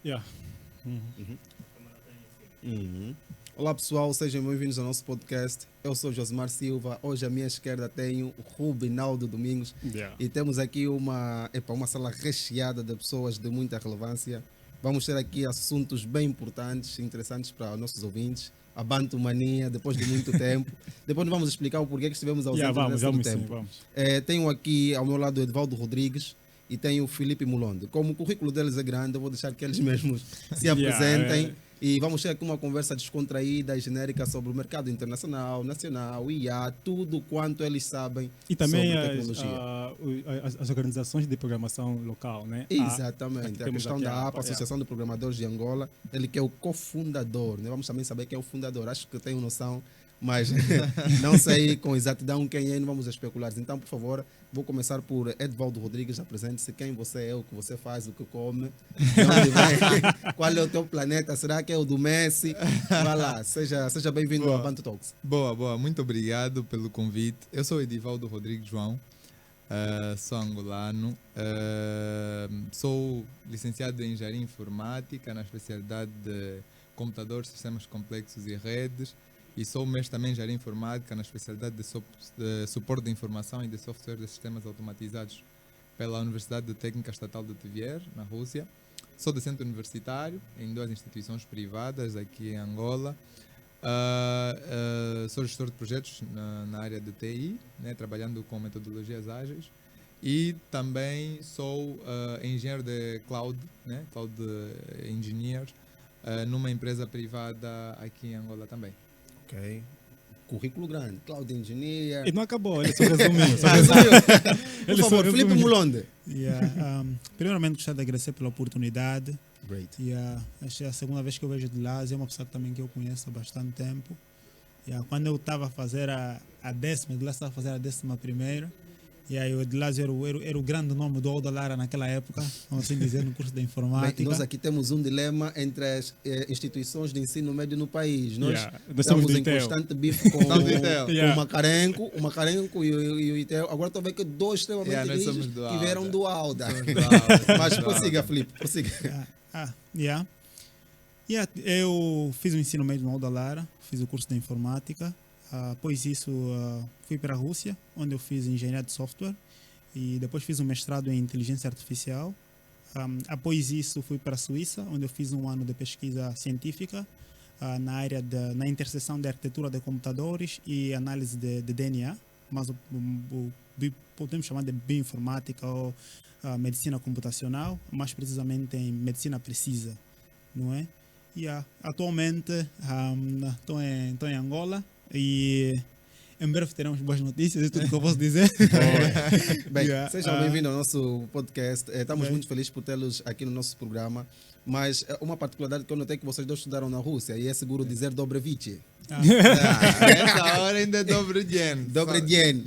Yeah. Olá pessoal, sejam bem-vindos ao nosso podcast. Eu sou Josimar Silva. Hoje à minha esquerda tenho o Rubinaldo Domingos. Yeah. E temos aqui uma sala recheada de pessoas de muita relevância. Vamos ter aqui assuntos bem importantes, interessantes para os nossos ouvintes. A Bantumania, depois de muito tempo. Depois vamos explicar o porquê que estivemos ausentes Vamos nesse sim, tempo. vamos. Tenho aqui ao meu lado o Edvaldo Rodrigues e tenho o Felipe Mulonde. Como o currículo deles é grande, eu vou deixar que eles mesmos se apresentem. E vamos ter aqui uma conversa descontraída e genérica sobre o mercado internacional, nacional, IA, tudo quanto eles sabem E também sobre tecnologia. as organizações de programação local, né? Exatamente, a temos questão aqui da APA, Associação de Programadores de Angola, ele que é o cofundador, né? Vamos também saber quem é o fundador, acho que tenho noção, mas não sei com exatidão quem é, não vamos especular. Então, por favor, vou começar por Edvaldo Rodrigues, apresente-se quem você é, o que você faz, o que come, de onde vem, qual é o teu planeta, será que é o do Messi? Vai lá, seja bem-vindo ao Bantu Talks. Boa, muito obrigado pelo convite. Eu sou Edivaldo Rodrigues João, sou angolano, sou licenciado em Engenharia Informática na especialidade de Computadores, Sistemas Complexos e Redes e sou mestre também em Engenharia Informática na especialidade de Suporte de Informação e de Software de Sistemas Automatizados pela Universidade Técnica Estatal de Tver, na Rússia. Sou docente universitário em 2 instituições privadas aqui em Angola. Sou gestor de projetos na área de TI, né, trabalhando com metodologias ágeis. E também sou engenheiro de cloud, né, cloud engineer, numa empresa privada aqui em Angola também. Ok. Currículo grande, Cloud Engineer. E não acabou, ele só resumiu. Por favor, Felipe Mulonde. Primeiramente, gostaria de agradecer pela oportunidade. Great. Acho que é a segunda vez que eu vejo de Lázio, é uma pessoa também que eu conheço há bastante tempo. Quando eu estava a fazer a 10ª, de lá estava a fazer a 11ª. E aí o Edlázio era o grande nome do Alda Lara naquela época, vamos assim dizer, no curso de informática. Bem, nós aqui temos um dilema entre as instituições de ensino médio no país. Nós Nós estamos em ITEL. constante bife com o Macarenco e o ITEL. Agora estou a ver que 2 extremamente nós rígidos somos do que vieram do Alda. Mas prossiga, Felipe, prossiga. Eu fiz o ensino médio no Alda Lara, fiz o curso de informática. Após isso, fui para a Rússia, onde eu fiz engenharia de software e depois fiz um mestrado em inteligência artificial. Após isso, fui para a Suíça, onde eu fiz um ano de pesquisa científica na interseção da arquitetura de computadores e análise de DNA, mas podemos chamar de bioinformática ou medicina computacional, mais precisamente em medicina precisa, não é? E atualmente estou em Angola. E em breve teremos boas notícias, é tudo que eu posso dizer. Bem, sejam bem-vindos ao nosso podcast. Estamos muito felizes por tê-los aqui no nosso programa. Mas uma particularidade que eu notei que vocês 2 estudaram na Rússia e é seguro dizer Dobrevici. Nessa hora ainda é Dobredien. Dobredien.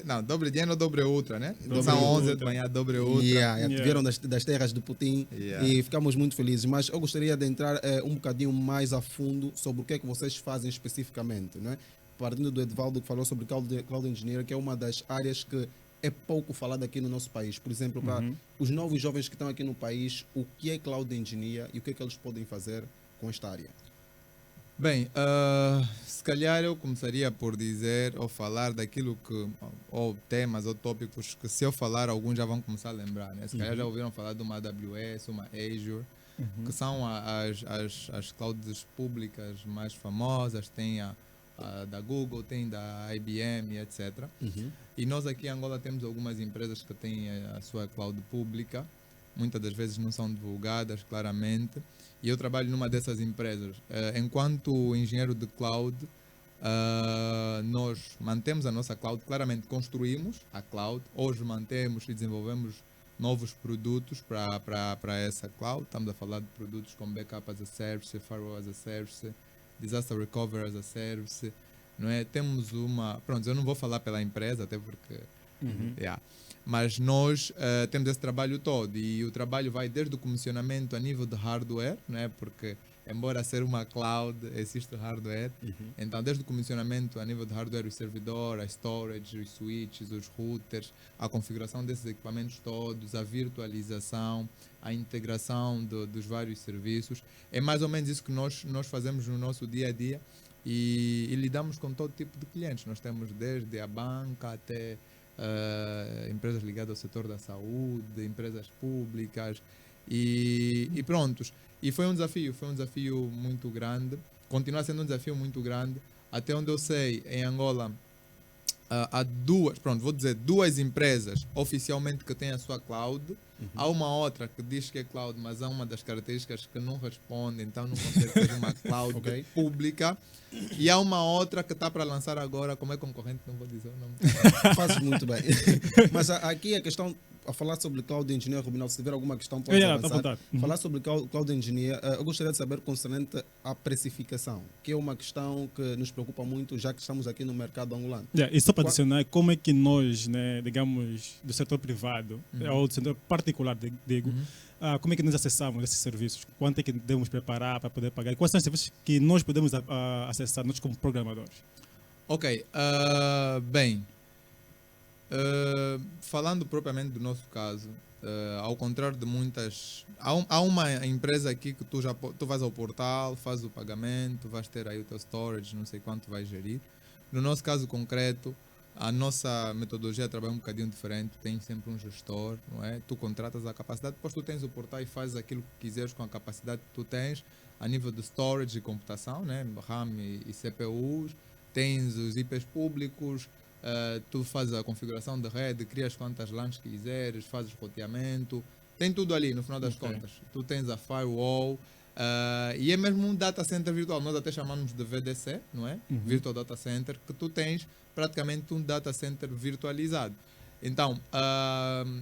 Não, Dobredien ou Dobre Ultra, né? Dobre São 11 Ultra. de manhã, Dobre Ultra. Vieram das terras de Putin e ficamos muito felizes. Mas eu gostaria de entrar um bocadinho mais a fundo sobre o que é que vocês fazem especificamente, não é? Partindo do Edvaldo, que falou sobre Cloud Engineer, que é uma das áreas que é pouco falada aqui no nosso país. Por exemplo, para os novos jovens que estão aqui no país, o que é Cloud Engineer e o que é que eles podem fazer com esta área? Bem, se calhar eu começaria por dizer ou falar daquilo que, ou temas ou tópicos que se eu falar alguns já vão começar a lembrar, né? Se calhar já ouviram falar de uma AWS, uma Azure, que são as clouds públicas mais famosas, tem a da Google, tem da IBM, etc. E nós aqui em Angola temos algumas empresas que têm a sua cloud pública, muitas das vezes não são divulgadas claramente, e eu trabalho numa dessas empresas. Enquanto engenheiro de cloud, nós mantemos a nossa cloud, claramente construímos a cloud, hoje mantemos e desenvolvemos novos produtos para essa cloud. Estamos a falar de produtos como Backup as a Service, Firewall as a Service, Disaster Recovery as a Service, não é? Temos pronto, eu não vou falar pela empresa, até porque mas nós temos esse trabalho todo, e o trabalho vai desde o comissionamento a nível de hardware, né? Porque embora ser uma cloud, existe hardware. Então, desde o comissionamento a nível de hardware, o servidor, a storage, os switches, os routers, a configuração desses equipamentos todos, a virtualização, a integração dos vários serviços, é mais ou menos isso que nós fazemos no nosso dia a dia e lidamos com todo tipo de clientes. Nós temos desde a banca até empresas ligadas ao setor da saúde, empresas públicas e prontos. E foi um desafio muito grande, continua sendo um desafio muito grande. Até onde eu sei, em Angola, há duas empresas oficialmente que têm a sua cloud. Há uma outra que diz que é cloud, mas há uma das características que não responde, então não consegue ser uma cloud pública. E há uma outra que está para lançar agora, como é concorrente, não vou dizer o nome. Fazes muito bem. Mas aqui a questão, a falar sobre Cloud Engineer, Rubinal, se tiver alguma questão, pode avançar. Falar sobre Cloud Engineer, eu gostaria de saber concernente à precificação, que é uma questão que nos preocupa muito, já que estamos aqui no mercado angolano. E só para adicionar, como é que nós, né, digamos, do setor privado, ou do setor particular, digo, como é que nós acessamos esses serviços? Quanto é que devemos preparar para poder pagar? Quais são os serviços que nós podemos acessar, nós como programadores? Ok, bem, falando propriamente do nosso caso, ao contrário de muitas, há uma empresa aqui que tu vais ao portal, fazes o pagamento, vais ter aí o teu storage, não sei quanto vais gerir. No nosso caso concreto, a nossa metodologia trabalha um bocadinho diferente, tem sempre um gestor, não é? Tu contratas a capacidade, depois tu tens o portal e fazes aquilo que quiseres com a capacidade que tu tens a nível de storage e computação, né? RAM e CPUs, tens os IPs públicos, tu fazes a configuração de rede, crias quantas LANs quiseres, fazes roteamento, tem tudo ali no final das contas. Tu tens a firewall, e é mesmo um data center virtual, nós até chamamos de VDC, não é? Virtual Data Center, que tu tens praticamente um data center virtualizado. Então,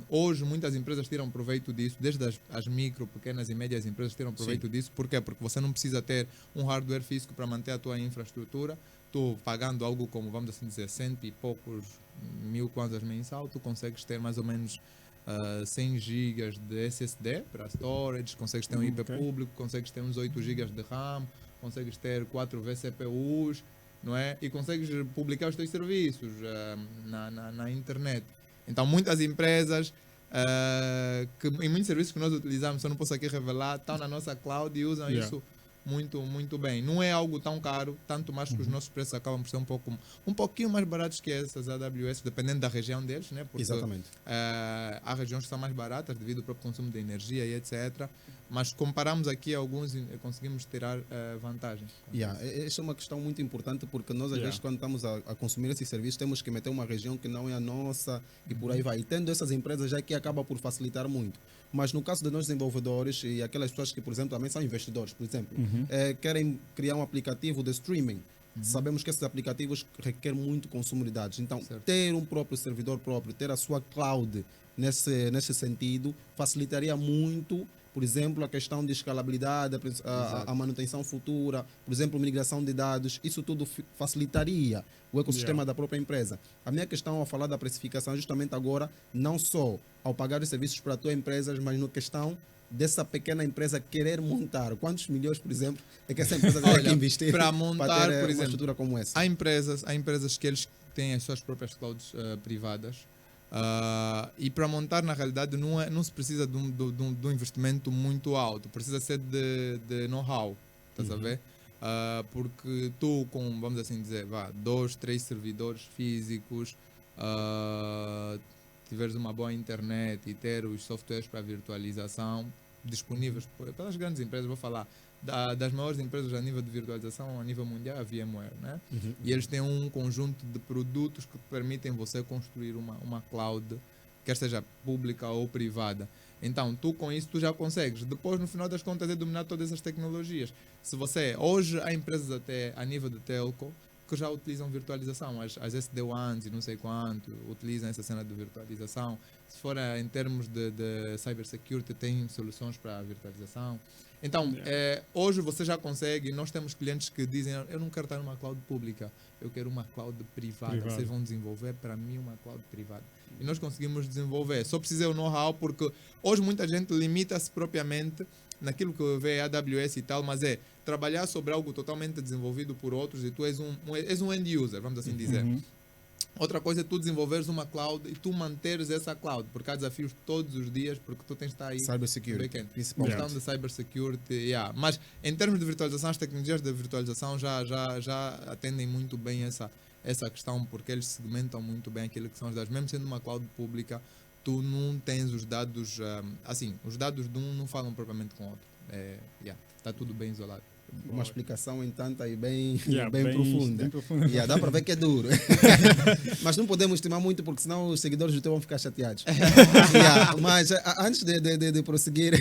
hoje muitas empresas tiram proveito disso, desde as micro, pequenas e médias empresas tiram proveito disso. Por quê? Porque você não precisa ter um hardware físico para manter a tua infraestrutura. Tu pagando algo como, vamos assim dizer, 100 e poucos mil kwanzas mensal, tu consegues ter mais ou menos 100 GB de SSD para storage, consegues ter um IP público, consegues ter uns 8 GB de RAM, consegues ter 4 vCPUs, não é? E consegues publicar os teus serviços na internet. Então, muitas empresas, e muitos serviços que nós utilizamos, eu não posso aqui revelar, estão na nossa cloud e usam isso muito, muito bem. Não é algo tão caro, tanto mais que os nossos preços acabam por ser um pouquinho mais baratos que essas AWS, dependendo da região deles, né? Porque, exatamente. Há regiões que são mais baratas devido ao próprio consumo de energia e etc. Mas comparamos aqui alguns e conseguimos tirar vantagem. Esta é uma questão muito importante porque nós, às vezes, quando estamos a consumir esses serviços, temos que meter uma região que não é a nossa e por aí vai. E tendo essas empresas já que acaba por facilitar muito. Mas no caso de nós desenvolvedores e aquelas pessoas que, por exemplo, também são investidores, por exemplo, querem criar um aplicativo de streaming. Sabemos que esses aplicativos requerem muito consumo de dados. Então, ter um próprio servidor próprio, ter a sua cloud nesse sentido, facilitaria muito, por exemplo, a questão de escalabilidade, a manutenção futura, por exemplo, migração de dados. Isso tudo facilitaria o ecossistema da própria empresa. A minha questão ao falar da precificação é justamente agora, não só ao pagar os serviços para a tua empresa, mas na questão dessa pequena empresa querer montar. Quantos milhões, por exemplo, é que essa empresa tem que investir para montar, ter por exemplo, uma estrutura como essa? Há empresas que eles têm as suas próprias clouds privadas. E para montar, na realidade, não se precisa de um investimento muito alto, precisa ser de know-how, estás a ver? Porque tu, com, vamos assim dizer, 2, 3 servidores físicos, tiveres uma boa internet e ter os softwares para virtualização disponíveis pelas grandes empresas, vou falar das maiores empresas a nível de virtualização a nível mundial, a VMware, né? E eles têm um conjunto de produtos que permitem você construir uma cloud, quer seja pública ou privada. Então, tu com isso tu já consegues. Depois, no final das contas, é dominar todas essas tecnologias. Se você, hoje há empresas até a nível de telco que já utilizam virtualização, as SD-WANs e não sei quanto, utilizam essa cena de virtualização. Se for em termos de cybersecurity, tem soluções para a virtualização. Então, hoje você já consegue, nós temos clientes que dizem, eu não quero estar numa cloud pública, eu quero uma cloud privada. Vocês vão desenvolver para mim uma cloud privada. E nós conseguimos desenvolver. Só precisa o know-how, porque hoje muita gente limita-se propriamente naquilo que vê a AWS e tal, mas trabalhar sobre algo totalmente desenvolvido por outros e tu és um end user, vamos assim dizer. Outra coisa é tu desenvolveres uma cloud e tu manteres essa cloud, porque há desafios todos os dias, porque tu tens de estar aí. Cybersecurity, back-end. principalmente. Questão de cybersecurity, yeah. Mas em termos de virtualização, as tecnologias de virtualização já atendem muito bem essa questão, porque eles segmentam muito bem aquilo que são os dados. Mesmo sendo uma cloud pública, tu não tens os dados, assim, os dados de um não falam propriamente com o outro. Está tudo bem isolado. Uma explicação, entanto, aí bem, Yeah, bem profunda. bem profunda. Dá para ver que é duro. Mas não podemos estimar muito, porque senão os seguidores do teu vão ficar chateados. Mas antes de prosseguir,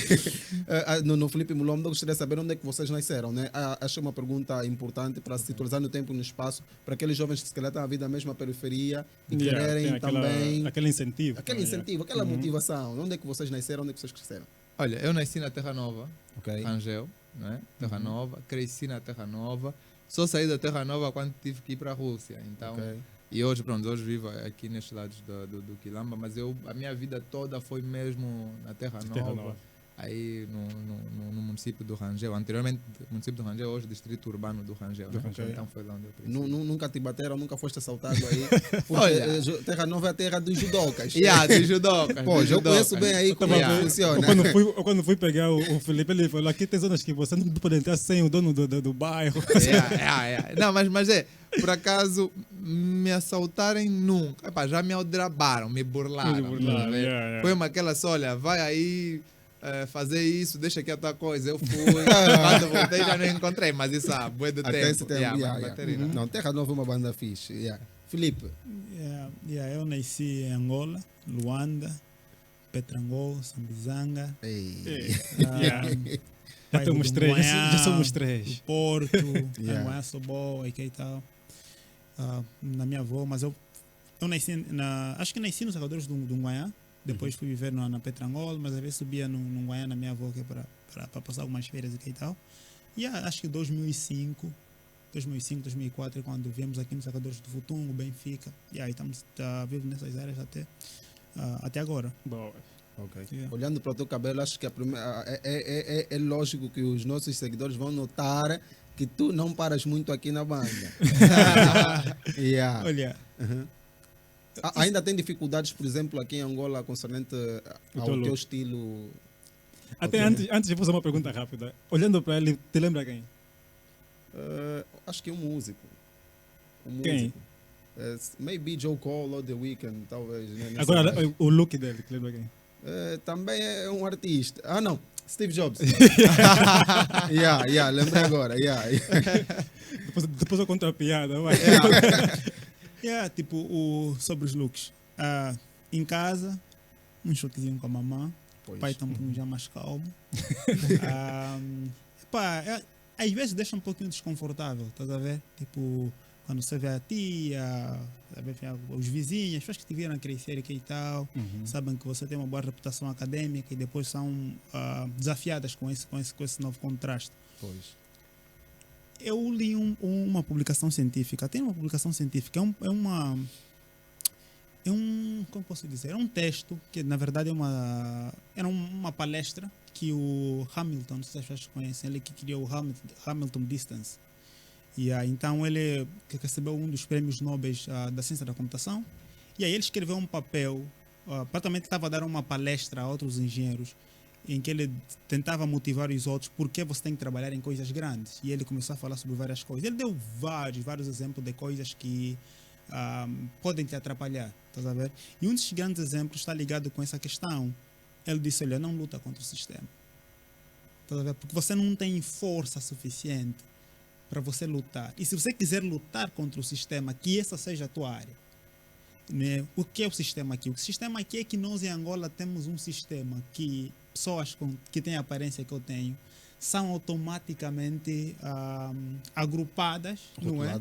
no Felipe Mulombo, eu gostaria de saber onde é que vocês nasceram. Né? Acho uma pergunta importante para se situar no tempo e no espaço, para aqueles jovens que se calhar estão a vir da mesma periferia e quererem tem também... aquele incentivo. Aquele incentivo, aquela motivação. Onde é que vocês nasceram, onde é que vocês cresceram? Olha, eu nasci na Terra Nova, Ok. Rangel, né? Terra Nova, cresci na Terra Nova, só saí da Terra Nova quando tive que ir para a Rússia. Então, Ok. e hoje vivo aqui nestes lados do Quilamba, mas a minha vida toda foi mesmo na Terra Nova. Aí no município do Rangel, anteriormente município do Rangel, hoje distrito urbano do Rangel. Né? Ok. Então foi lá onde eu cresci. Nunca te bateram, nunca foste assaltado aí. Porque Olha. Terra Nova é a terra dos judocas. De judocas. Pô, de eu conheço judocas. bem aí como é que funciona. Quando fui pegar o Felipe, ele falou: aqui tem zonas que você não pode entrar sem o dono do bairro. Não, mas por acaso, me assaltarem nunca. Epá, já me aldrabaram, me burlaram. tá vendo? Foi uma aquela só, olha, vai aí fazer isso, deixa aqui a tua coisa. Eu fui, quando voltei já não encontrei, mas isso há bué de Até esse tempo. tempo. Mas bateria, né? Não, Terra Nova é uma banda fixe. Felipe, Eu nasci em Angola, Luanda, Petrangol, Sambizanga, Já somos três, já somos três. Porto, Anguaiá, Sobó e que tal. Na minha avó, mas eu nasci acho que nasci nos Salvadores do Anguaiá, depois fui viver na Petrangol, mas às vezes subia no Anguaiá na minha avó, que é para passar algumas férias e que tal. E acho que 2005, 2004 é quando viemos aqui nos Salvadores do Futungo, Benfica, e aí estamos vivendo nessas áreas até agora. Boa. okay. Yeah. Olhando para o teu cabelo, acho que é lógico que os nossos seguidores vão notar que tu não paras muito aqui na banda. Olha, Ainda tem dificuldades, por exemplo, aqui em Angola, concernente ao teu estilo? Até antes de fazer uma pergunta rápida, olhando para ele, te lembra quem? Acho que um músico. Quem? Maybe Joe Cole ou The Weeknd, talvez. Né, Agora, o look dele, te lembra quem? Também é um artista. Não, Steve Jobs. Lembrei agora. Depois eu conto a piada, vai. sobre os looks. Em casa, um choquezinho com a mamã. O pai está um pouquinho já mais calmo. Às vezes deixa um pouquinho desconfortável, estás a ver? Tipo, quando você vê a tia, os vizinhos, as pessoas que te viram crescer e tal, sabem que você tem uma boa reputação acadêmica e depois são desafiadas com esse novo contraste. Pois. Eu li uma publicação científica, tem uma publicação científica, como posso dizer, é um texto que na verdade era uma palestra que o Hamilton, não sei se as pessoas conhecem, ele que criou o Hamilton Distance. Então ele recebeu um dos prêmios Nobel da ciência da computação, e aí ele escreveu um papel, praticamente estava a dar uma palestra a outros engenheiros, em que ele tentava motivar os outros porque você tem que trabalhar em coisas grandes. E ele começou a falar sobre várias coisas. Ele deu vários exemplos de coisas que podem te atrapalhar, estás a ver? E um dos grandes exemplos está ligado com essa questão. Ele disse, olha, não luta contra o sistema. Estás a ver? Porque você não tem força suficiente para você lutar. E se você quiser lutar contra o sistema, que essa seja a tua área. Né? O que é o sistema aqui? O sistema aqui é que nós em Angola temos um sistema que pessoas que têm a aparência que eu tenho são automaticamente agrupadas, não é?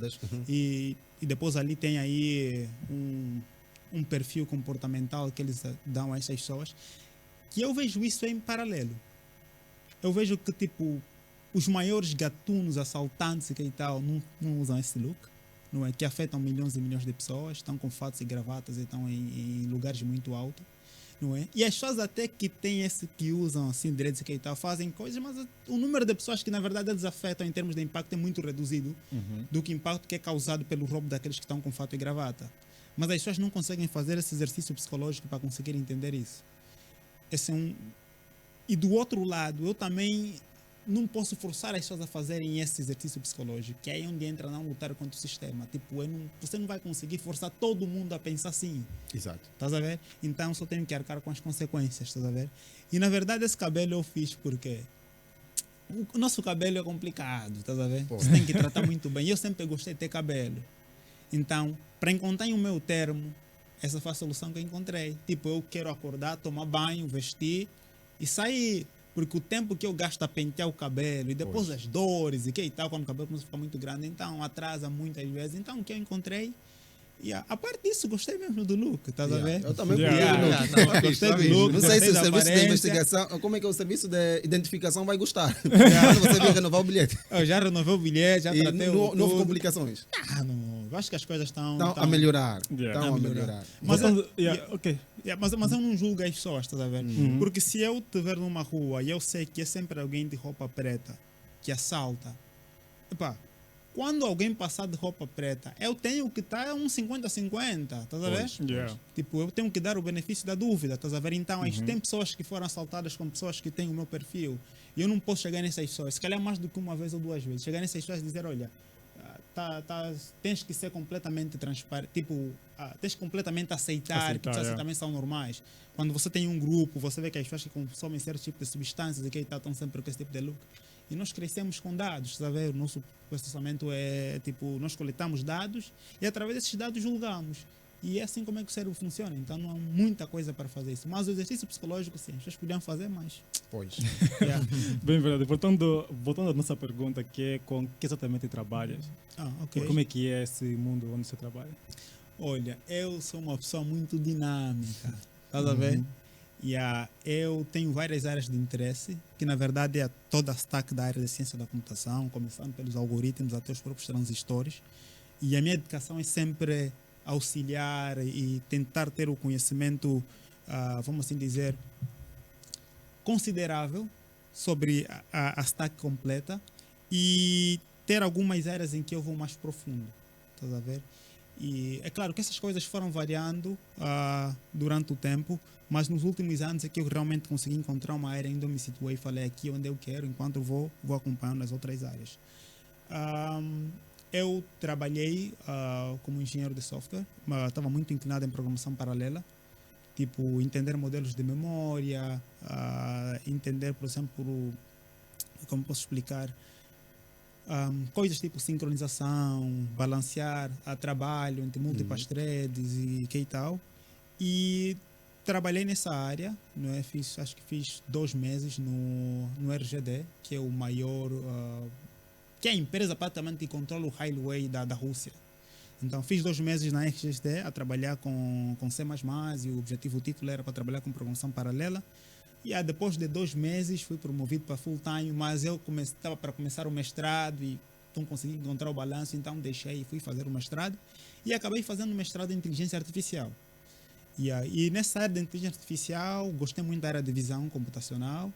E depois ali tem aí um perfil comportamental que eles dão a essas pessoas, que eu vejo isso em paralelo. Eu vejo que tipo os maiores gatunos, assaltantes e tal não usam esse look, não é? Que afetam milhões e milhões de pessoas, estão com fatos e gravatas e estão em lugares muito altos. não é? E as pessoas até que têm esse que usam assim direitos e tal fazem coisas, mas o número de pessoas que na verdade eles afetam em termos de impacto é muito reduzido do que o impacto que é causado pelo roubo daqueles que estão com fato e gravata. Mas as pessoas não conseguem fazer esse exercício psicológico para conseguir entender isso. Esse é um... E do outro lado, eu também não posso forçar as pessoas a fazerem esse exercício psicológico, que é aí onde entra não lutar contra o sistema. Tipo, você não vai conseguir forçar todo mundo a pensar assim. Exato. Estás a ver? Então só tenho que arcar com as consequências, estás a ver? E na verdade esse cabelo eu fiz porque o nosso cabelo é complicado, estás a ver? Pô. Você tem que tratar muito bem. Eu sempre gostei de ter cabelo. Então, para encontrar o meu termo, essa foi a solução que eu encontrei. Tipo, eu quero acordar, tomar banho, vestir e sair. Porque o tempo que eu gasto a pentear o cabelo e depois Pois. as dores e que e tal, quando o cabelo começa a ficar muito grande, então atrasa muitas vezes. Então, o que eu encontrei, a parte disso, gostei mesmo do look, estás a ver? Eu também Yeah. curti o look. Não, Gostei do fixe. look, Não sei gostei se o da serviço de aparência. investigação, como é que o serviço de identificação vai gostar. Quando você vir renovar o bilhete. Eu já renovei o bilhete, já E tratei não houve tudo. complicações. Não, eu acho que as coisas estão Estão a melhorar. Yeah. Estão A a melhorar. melhorar. Mas, Voltando- yeah, ok. mas eu não julgo as pessoas, estás a ver? Uhum. Porque se eu te ver numa rua e eu sei que é sempre alguém de roupa preta que assalta, epá, quando alguém passar de roupa preta, eu tenho que estar um 50-50, estás a ver? Pois. Yeah. Tipo, eu tenho que dar o benefício da dúvida, estás a ver? Então, tem pessoas que foram assaltadas com pessoas que têm o meu perfil. E eu não posso chegar nessas pessoas, se calhar mais do que uma vez ou duas vezes, chegar nessas pessoas e dizer, olha, tens que ser completamente transparente, tipo, tens que completamente aceitar que pessoas é. assim também são normais. Quando você tem um grupo, você vê que as pessoas que consomem certo tipo de substâncias e que estão sempre com esse tipo de look. E nós crescemos com dados, está a ver? O nosso processamento é tipo, nós coletamos dados e através desses dados julgamos. E é assim como é que o cérebro funciona. Então não há muita coisa para fazer isso. Mas o exercício psicológico, sim, as pessoas podiam fazer, mas. Pois. Yeah. Bem verdade. Voltando à nossa pergunta, que é com que exatamente trabalhas? Ok. Como é que é esse mundo onde você trabalha? Olha, eu sou uma pessoa muito dinâmica. Estás a ver? Eu tenho várias áreas de interesse, que na verdade é toda a stack da área de ciência da computação, começando pelos algoritmos até os próprios transistores. E a minha dedicação é sempre auxiliar e tentar ter o conhecimento, vamos assim dizer, considerável sobre a stack completa e ter algumas áreas em que eu vou mais profundo. Estás a ver? E é claro que essas coisas foram variando durante o tempo, mas nos últimos anos é que eu realmente consegui encontrar uma área onde eu me situei e falei aqui onde eu quero, enquanto vou acompanhando as outras áreas. Eu trabalhei como engenheiro de software, estava muito inclinado em programação paralela, tipo entender modelos de memória, entender, por exemplo, como posso explicar, coisas tipo sincronização, balancear trabalho entre múltiplas threads e que tal. E trabalhei nessa área, não é? Acho que fiz 2 meses no RGD, que é o maior, que é a empresa praticamente que controla o highway da Rússia. Então fiz 2 meses na RGD a trabalhar com C++ e o título era para trabalhar com programação paralela. E depois de 2 meses fui promovido para full time, mas eu estava para começar o mestrado e não consegui encontrar o balanço, então deixei e fui fazer o mestrado e acabei fazendo o mestrado em inteligência artificial. E nessa área de inteligência artificial gostei muito da área de visão computacional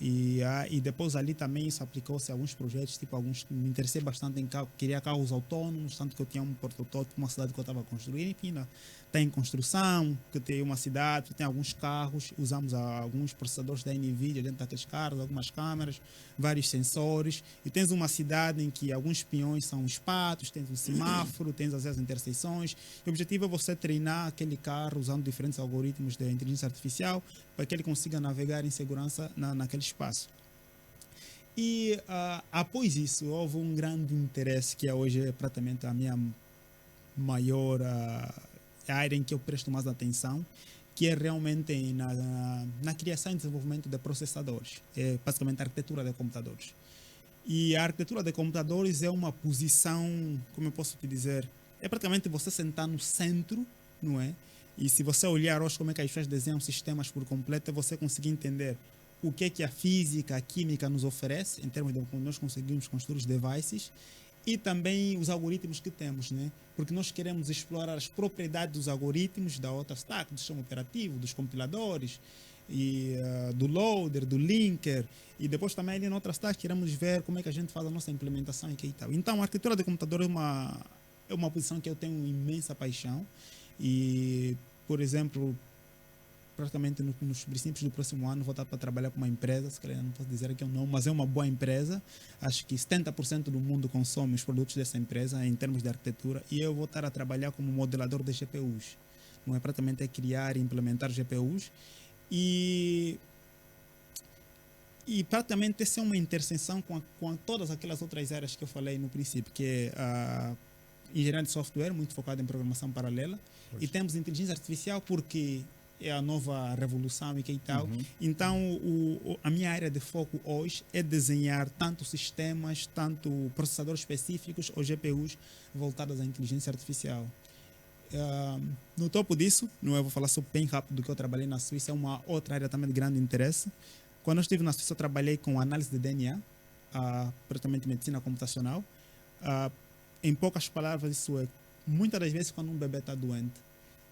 e depois ali também isso aplicou-se a alguns projetos, tipo me interessei bastante em queria carros autônomos, tanto que eu tinha um protótipo, uma cidade que eu estava a construir, enfim, está em construção, que tem uma cidade, que tem alguns carros, usamos alguns processadores da NVIDIA dentro daqueles carros, algumas câmeras, vários sensores, e tens uma cidade em que alguns peões são os patos, tens um semáforo, tens as interseções, e o objetivo é você treinar aquele carro usando diferentes algoritmos de inteligência artificial para que ele consiga navegar em segurança naquele espaço. E após isso, houve um grande interesse, que hoje é praticamente a minha maior área em que eu presto mais atenção, que é realmente na criação e desenvolvimento de processadores, é basicamente a arquitetura de computadores. E a arquitetura de computadores é uma posição, como eu posso te dizer, é praticamente você sentar no centro, não é? E se você olhar hoje como é que as pessoas desenham sistemas por completo, você conseguir entender o que é que a física, a química nos oferece, em termos de como nós conseguimos construir os devices, e também os algoritmos que temos, né? Porque nós queremos explorar as propriedades dos algoritmos da outra stack, do sistema operativo, dos compiladores, e do loader, do linker, e depois também ali na outra stack queremos ver como é que a gente faz a nossa implementação e tal. Então a arquitetura de computador é uma posição que eu tenho imensa paixão e, por exemplo, praticamente nos princípios do próximo ano vou estar para trabalhar com uma empresa, se calhar não posso dizer aqui o nome, mas é uma boa empresa. Acho que 70% do mundo consome os produtos dessa empresa em termos de arquitetura e eu vou estar a trabalhar como modelador de GPUs. Não é praticamente criar e implementar GPUs e praticamente essa é uma interseção com todas aquelas outras áreas que eu falei no princípio, que é a engenharia de software, muito focada em programação paralela, e temos inteligência artificial porque é a nova revolução e que tal. Então, a minha área de foco hoje é desenhar tanto sistemas, tanto processadores específicos ou GPUs voltados à inteligência artificial. No topo disso, não eu vou falar só bem rápido do que eu trabalhei na Suíça, é uma outra área também de grande interesse. Quando eu estive na Suíça, eu trabalhei com análise de DNA, praticamente medicina computacional. Em poucas palavras, isso é muitas das vezes quando um bebê está doente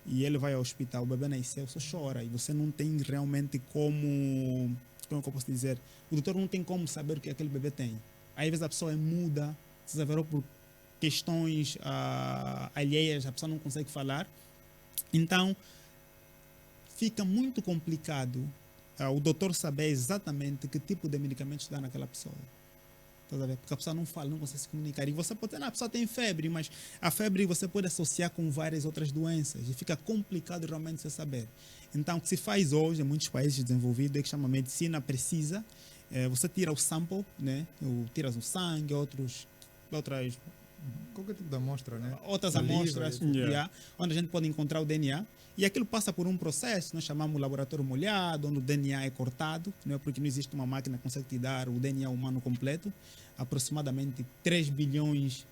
e ele vai ao hospital, o bebê nasceu, só chora e você não tem realmente como é que eu posso dizer? O doutor não tem como saber o que aquele bebê tem. Aí, às vezes a pessoa é muda, se desaverou por questões alheias, a pessoa não consegue falar. Então, fica muito complicado o doutor saber exatamente que tipo de medicamentos dá naquela pessoa. Porque a pessoa não fala, não consegue se comunicar. E você pode ter, a pessoa tem febre, mas a febre você pode associar com várias outras doenças e fica complicado realmente você saber. Então, o que se faz hoje em muitos países desenvolvidos é que chama medicina precisa. Você tira o sample, né? Tiras o sangue, outras qualquer tipo de amostra, né? Outras Saliva, amostras, onde a gente pode encontrar o DNA. E aquilo passa por um processo, nós chamamos de laboratório molhado, onde o DNA é cortado, não é? Porque não existe uma máquina que consegue te dar o DNA humano completo, aproximadamente 3 bilhões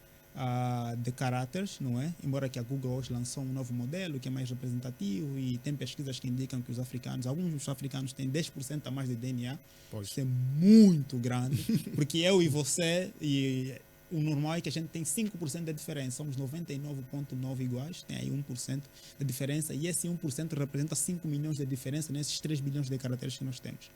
de caracteres, não é? Embora que a Google hoje lançou um novo modelo que é mais representativo e tem pesquisas que indicam que alguns dos africanos têm 10% a mais de DNA. Isso é muito grande, porque eu e você o normal é que a gente tem 5% de diferença, somos 99,9 iguais, tem aí 1% de diferença, e esse 1% representa 5 milhões de diferença nesses 3 bilhões de caracteres que nós temos.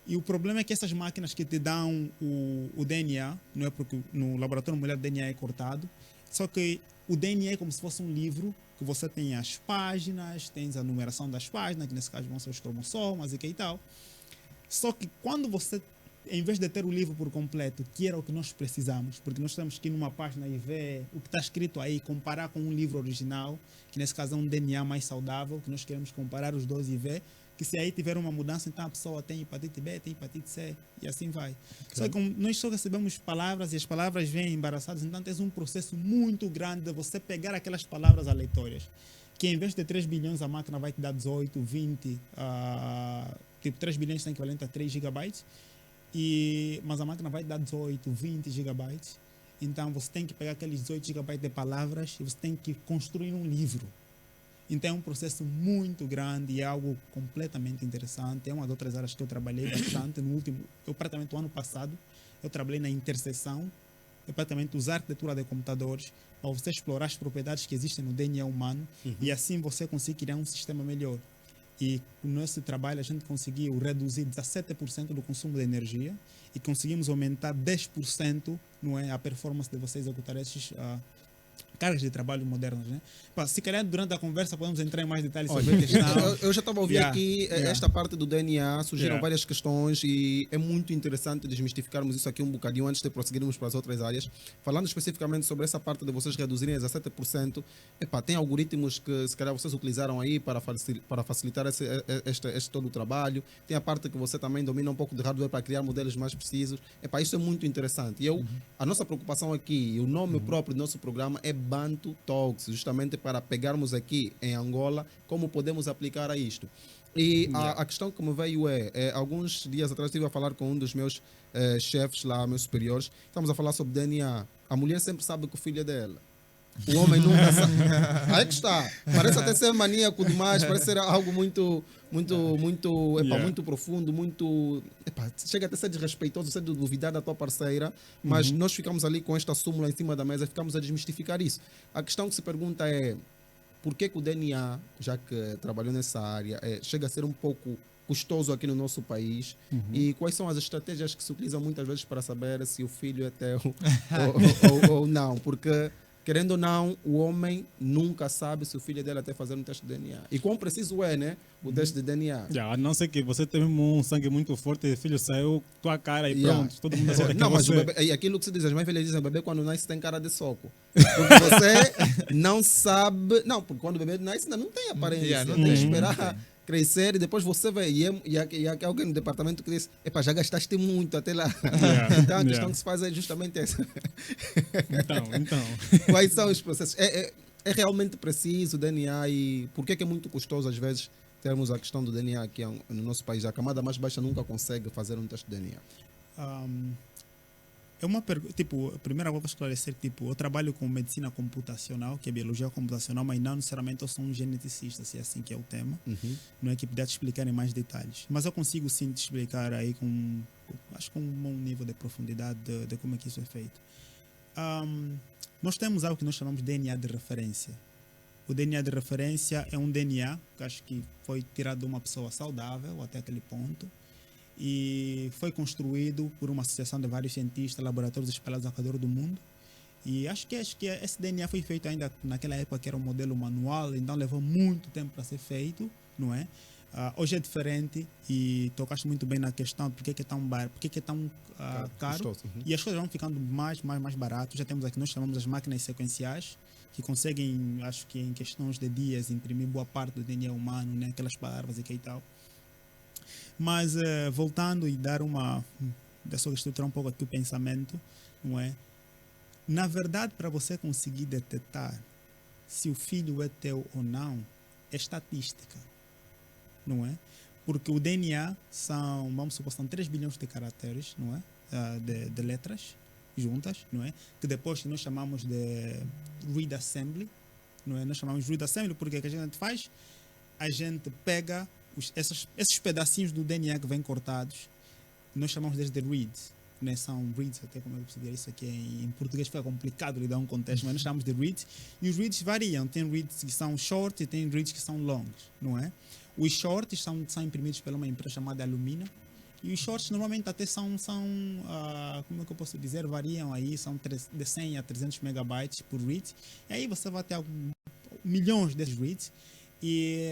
E o problema é que essas máquinas que te dão o DNA, não é porque no laboratório molhado o DNA é cortado, só que o DNA é como se fosse um livro, que você tem as páginas, tens a numeração das páginas, que nesse caso vão ser os cromossomas e tal. Só que quando você, em vez de ter o livro por completo, que era o que nós precisamos, porque nós temos que ir numa página e ver o que está escrito aí, comparar com um livro original, que nesse caso é um DNA mais saudável, que nós queremos comparar os dois e ver que se aí tiver uma mudança, então a pessoa tem hepatite B, tem hepatite C, e assim vai. Só que nós só recebemos palavras e as palavras vêm embaraçadas, então tem um processo muito grande de você pegar aquelas palavras aleatórias, que em vez de 3 bilhões a máquina vai te dar 18, 20, tipo 3 bilhões tem equivalente a 3 gigabytes, mas a máquina vai te dar 18, 20 gigabytes. Então você tem que pegar aqueles 18 gigabytes de palavras e você tem que construir um livro. Então é um processo muito grande e é algo completamente interessante. É uma das outras áreas que eu trabalhei bastante praticamente o ano passado, eu trabalhei na interseção, praticamente usar arquitetura de computadores para você explorar as propriedades que existem no DNA humano e assim você conseguir criar um sistema melhor. E com esse trabalho a gente conseguiu reduzir 17% do consumo de energia e conseguimos aumentar 10%, não é, a performance de você executar esses cargas de trabalho modernas, né? Se calhar durante a conversa podemos entrar em mais detalhes sobre a questão. Eu já estava a ouvir aqui esta parte do DNA, surgiram várias questões e é muito interessante desmistificarmos isso aqui um bocadinho antes de prosseguirmos para as outras áreas. Falando especificamente sobre essa parte de vocês reduzirem a 17%, tem algoritmos que se calhar vocês utilizaram aí para facilitar este todo o trabalho. Tem a parte que você também domina um pouco de hardware para criar modelos mais precisos. Isso é muito interessante. E a nossa preocupação aqui, o nome próprio do nosso programa é Bantu Talks, justamente para pegarmos aqui em Angola como podemos aplicar a isto. E a questão que me veio alguns dias atrás estive a falar com um dos meus chefes lá, meus superiores, estamos a falar sobre DNA. A mulher sempre sabe que o filho é dela. O homem nunca sabe. Aí que está. Parece até ser maníaco demais, parece ser algo muito Yeah. muito profundo, chega até a ser desrespeitoso, ser de duvidar da tua parceira, mas nós ficamos ali com esta súmula em cima da mesa e ficamos a desmistificar isso. A questão que se pergunta é por que o DNA, já que trabalhou nessa área, chega a ser um pouco custoso aqui no nosso país e quais são as estratégias que se utilizam muitas vezes para saber se o filho é teu ou não, porque querendo ou não, o homem nunca sabe se o filho é dele até fazer um teste de DNA. E quão preciso é, né? O teste de DNA. A não ser que você tenha um sangue muito forte, filho saiu, tua cara e Yeah. pronto, todo mundo sabe que Não, é mas o você. bebê, e aquilo que se diz, as mães velhas dizem, o bebê quando nasce tem cara de soco. Porque você não sabe. Não, porque quando o bebê nasce ainda não tem aparência. Yeah, não tem que tem, esperar não tem. crescer e depois você vê. E há alguém no departamento que diz: epa, já gastaste muito até lá. Yeah, Então a questão yeah. que se faz é justamente essa. Então. Quais são os processos? É realmente preciso o DNA e por que é muito custoso às vezes termos a questão do DNA aqui no nosso país? A camada mais baixa nunca consegue fazer um teste de DNA. É uma pergunta, tipo, a primeira coisa que esclarecer, tipo, eu trabalho com medicina computacional, que é biologia computacional, mas não necessariamente eu sou um geneticista, se é assim que é o tema. Não é que puder te explicar em mais detalhes. Mas eu consigo sim te explicar aí com, acho que com um bom nível de profundidade de como é que isso é feito. Nós temos algo que nós chamamos de DNA de referência. O DNA de referência é um DNA que acho que foi tirado de uma pessoa saudável até aquele ponto e foi construído por uma associação de vários cientistas, laboratórios espalhados ao redor do mundo. E acho que esse DNA foi feito ainda naquela época que era um modelo manual, então levou muito tempo para ser feito, não é? Hoje é diferente e tocaste muito bem na questão de por que é tão barato, por que é tão caro. Custoso, E as coisas vão ficando mais baratas. Já temos aqui, nós chamamos as máquinas sequenciais, que conseguem, acho que em questões de dias, imprimir boa parte do DNA humano, né? Aquelas palavras e tal. Mas voltando e dar só estruturar um pouco aqui o pensamento, não é? Na verdade, para você conseguir detectar se o filho é teu ou não, é estatística, não é? Porque o DNA vamos supor, são 3 bilhões de caracteres, não é? De letras juntas, não é? Que depois nós chamamos de read assembly, não é? Nós chamamos de read assembly porque o que a gente faz? A gente pega esses pedacinhos do DNA que vêm cortados, nós chamamos deles de reads, né? São reads, até como eu posso dizer isso aqui em português fica complicado lhe dar um contexto, mas nós chamamos de reads, e os reads variam, tem reads que são short e tem reads que são longs, não é? Os shorts são imprimidos por uma empresa chamada Alumina, e os shorts normalmente até são como é que eu posso dizer, variam aí, são de 100 a 300 megabytes por read, e aí você vai ter milhões desses reads, e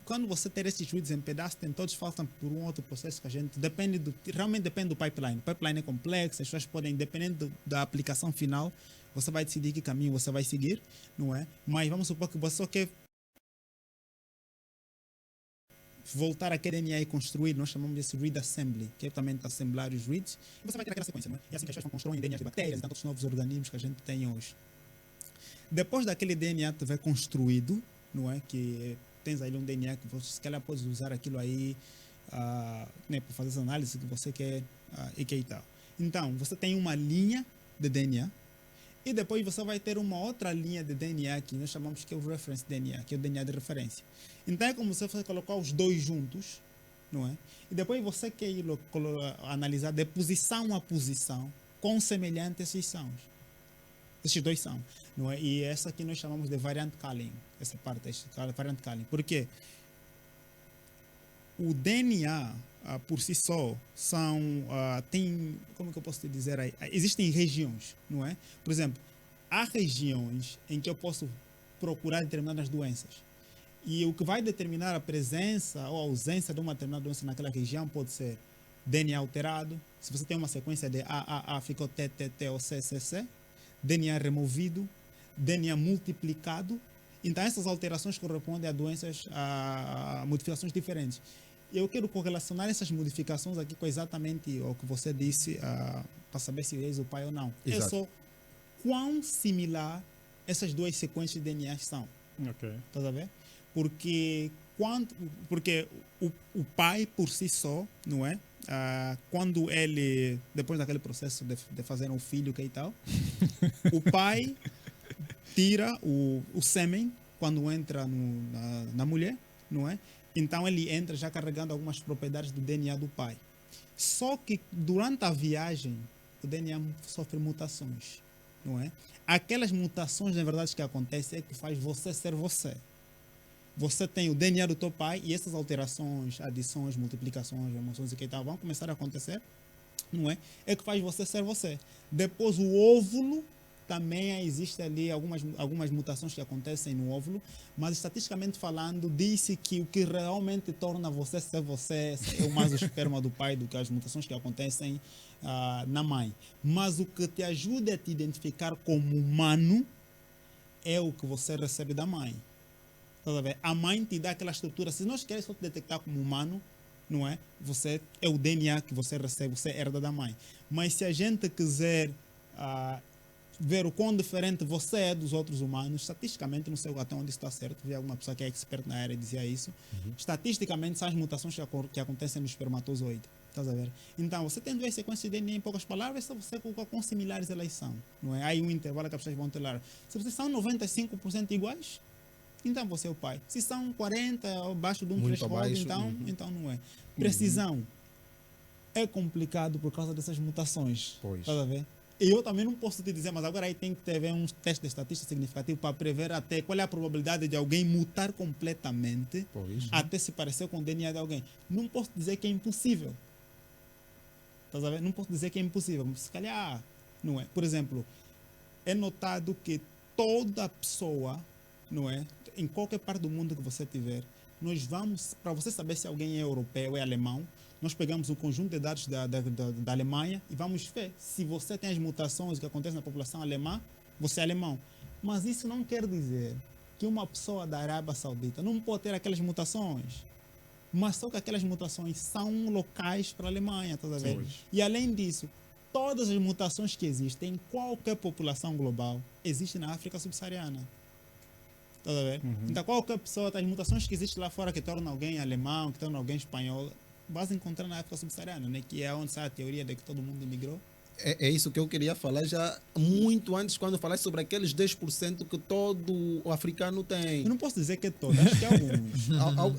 quando você ter esses reads em pedaços, todos faltam por um outro processo que a gente realmente depende do pipeline. O pipeline é complexo, as pessoas podem, dependendo da aplicação final, você vai decidir que caminho você vai seguir, não é? Mas vamos supor que você só quer voltar aquele DNA e construir, nós chamamos desse read assembly, que é também assemblar os reads, e você vai ter aquela sequência, não é? E assim que as pessoas constroem DNA de bactérias e tantos novos organismos que a gente tem hoje. Depois daquele DNA estiver construído, não é? Que tens aí um DNA que você, se calhar, pode usar aquilo aí né, para fazer as análises que você quer e que tal. Então, você tem uma linha de DNA e depois você vai ter uma outra linha de DNA que nós chamamos que é o reference DNA, que é o DNA de referência. Então, é como se você colocar os dois juntos, não é? E depois você quer analisar de posição a posição quão semelhantes esses são. Esses dois são, não é? E essa aqui nós chamamos de variant calling, essa parte, variant calling. Porque o DNA, por si só, tem, como que eu posso te dizer aí? Existem regiões, não é? Por exemplo, há regiões em que eu posso procurar determinadas doenças. E o que vai determinar a presença ou a ausência de uma determinada doença naquela região pode ser DNA alterado. Se você tem uma sequência de AAA, ficou TTT ou CCC. DNA removido, DNA multiplicado. Então, essas alterações correspondem a doenças, a modificações diferentes. Eu quero correlacionar essas modificações aqui com exatamente o que você disse, para saber se és o pai ou não. Exato. É só quão similar essas duas sequências de DNA são. Ok. Estás a ver? Porque o pai por si só, não é? Quando ele, depois daquele processo de fazer um filho que e tal, o pai tira o sêmen quando entra na mulher, não é? Então ele entra já carregando algumas propriedades do DNA do pai. Só que durante a viagem, o DNA sofre mutações, não é? Aquelas mutações, na verdade, que acontecem é que faz você ser você. Você tem o DNA do teu pai e essas alterações, adições, multiplicações, emoções e que tal vão começar a acontecer, não é? É que faz você ser você. Depois o óvulo também existe ali algumas mutações que acontecem no óvulo, mas estatisticamente falando, disse que o que realmente torna você ser você é mais o esperma do pai do que as mutações que acontecem na mãe. Mas o que te ajuda a te identificar como humano é o que você recebe da mãe. Tá a ver? A mãe te dá aquela estrutura. Se nós queremos só te detectar como humano, não é? Você é o DNA que você recebe, você herda da mãe. Mas se a gente quiser ver o quão diferente você é dos outros humanos, estatisticamente, não sei até onde está certo, vi alguma pessoa que é expert na área dizia isso, estatisticamente são as mutações que acontecem no espermatozoide. Estás a ver? Então, você tem duas sequências de DNA, em poucas palavras, se você colocar quão similares elas são. Não é? Aí um intervalo que as pessoas vão ter lá. Se vocês são 95% iguais, então você é o pai. Se são 40% abaixo de um threshold, então não é. Precisão é complicado por causa dessas mutações. Estás a ver? E eu também não posso te dizer, mas agora aí tem que ter um teste de estatística significativo para prever até qual é a probabilidade de alguém mutar completamente até se parecer com o DNA de alguém. Não posso dizer que é impossível. Estás a ver? Não posso dizer que é impossível. Se calhar, não é. Por exemplo, é notado que toda pessoa, não é? Em qualquer parte do mundo que você tiver, nós vamos, para você saber se alguém é europeu, é alemão, nós pegamos um conjunto de dados da Alemanha e vamos ver se você tem as mutações que acontecem na população alemã, você é alemão. Mas isso não quer dizer que uma pessoa da Arábia Saudita não pode ter aquelas mutações. Mas só que aquelas mutações são locais para a Alemanha, tá a ver? E além disso, todas as mutações que existem em qualquer população global existem na África subsaariana. Tá a ver? Então qualquer pessoa, as mutações que existem lá fora que tornam alguém alemão, que tornam alguém espanhol, vas encontrar na África subsaariana, né? Que é onde sai a teoria de que todo mundo imigrou. É isso que eu queria falar já muito antes, quando falaste sobre aqueles 10% que todo o africano tem. Eu não posso dizer que é todo, acho que é alguns.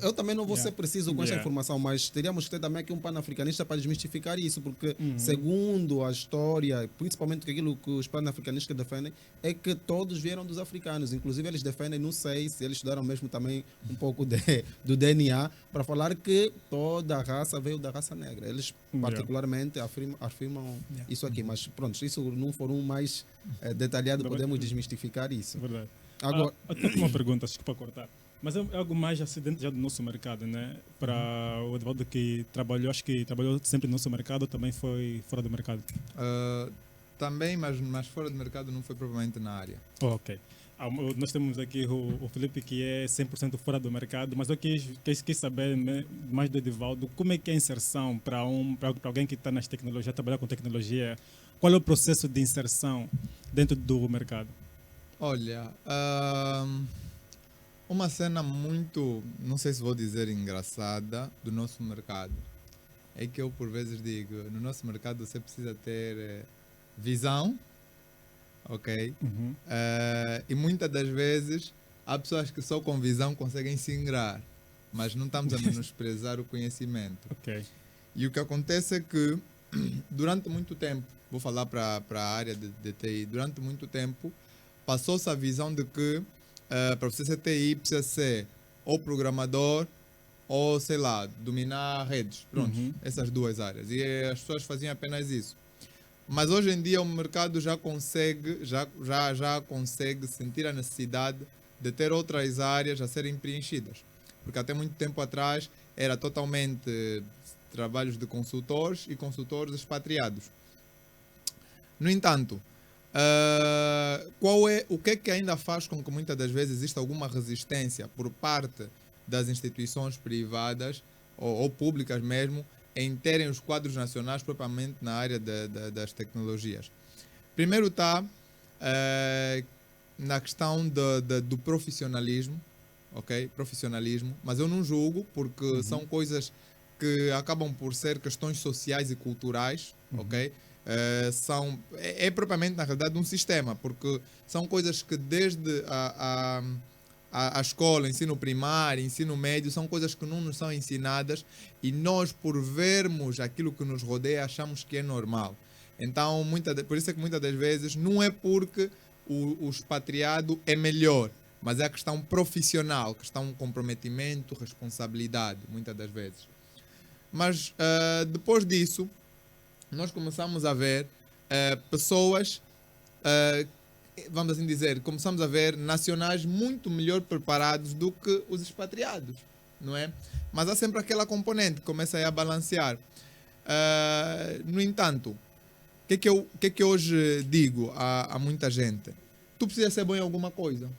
Eu também não vou ser preciso com esta informação, mas teríamos que ter também aqui um panafricanista para desmistificar isso, porque segundo a história, principalmente aquilo que os panafricanistas defendem, é que todos vieram dos africanos. Inclusive eles defendem, não sei se eles estudaram mesmo também um pouco do DNA, para falar que toda a raça veio da raça negra. Eles particularmente afirmam isso aqui, mas pronto, isso num fórum mais detalhado podemos desmistificar isso. Verdade. Agora, até uma pergunta, acho que para cortar, mas é algo mais acidente já do nosso mercado, né? Para o Edvaldo que trabalhou, acho que trabalhou sempre no nosso mercado, também foi fora do mercado? Também, mas fora do mercado não foi propriamente na área. Ok. Nós temos aqui o Felipe que é 100% fora do mercado, mas eu quis saber, né, mais do Edvaldo, como é que é a inserção para alguém que está nas tecnologias, trabalhar com tecnologia, qual é o processo de inserção dentro do mercado? Olha, uma cena muito, não sei se vou dizer engraçada, do nosso mercado, é que eu por vezes digo, no nosso mercado você precisa ter visão, ok? E muitas das vezes há pessoas que só com visão conseguem se ingrar, mas não estamos a menosprezar o conhecimento. Okay. E o que acontece é que durante muito tempo, vou falar para a área de TI, durante muito tempo passou-se a visão de que para você ser TI precisa ser ou programador ou, sei lá, dominar redes. Pronto, essas duas áreas. E as pessoas faziam apenas isso. Mas hoje em dia o mercado já consegue sentir a necessidade de ter outras áreas a serem preenchidas. Porque até muito tempo atrás era totalmente trabalhos de consultores e consultores expatriados. No entanto, o que é que ainda faz com que muitas das vezes exista alguma resistência por parte das instituições privadas ou públicas mesmo em terem os quadros nacionais propriamente na área das tecnologias? Primeiro está na questão do profissionalismo, ok? Profissionalismo, mas eu não julgo porque são coisas que acabam por ser questões sociais e culturais, ok? É propriamente, na realidade, um sistema, porque são coisas que desde a escola, ensino primário, ensino médio, são coisas que não nos são ensinadas e nós, por vermos aquilo que nos rodeia, achamos que é normal. Então, por isso é que muitas das vezes não é porque o expatriado é melhor, mas é a questão profissional, questão de comprometimento, responsabilidade, muitas das vezes. Mas depois disso, nós começamos a ver pessoas, vamos assim dizer, começamos a ver nacionais muito melhor preparados do que os expatriados, não é? Mas há sempre aquela componente que começa a balancear. No entanto, o que é que eu hoje digo a muita gente? Tu precisa ser bom em alguma coisa.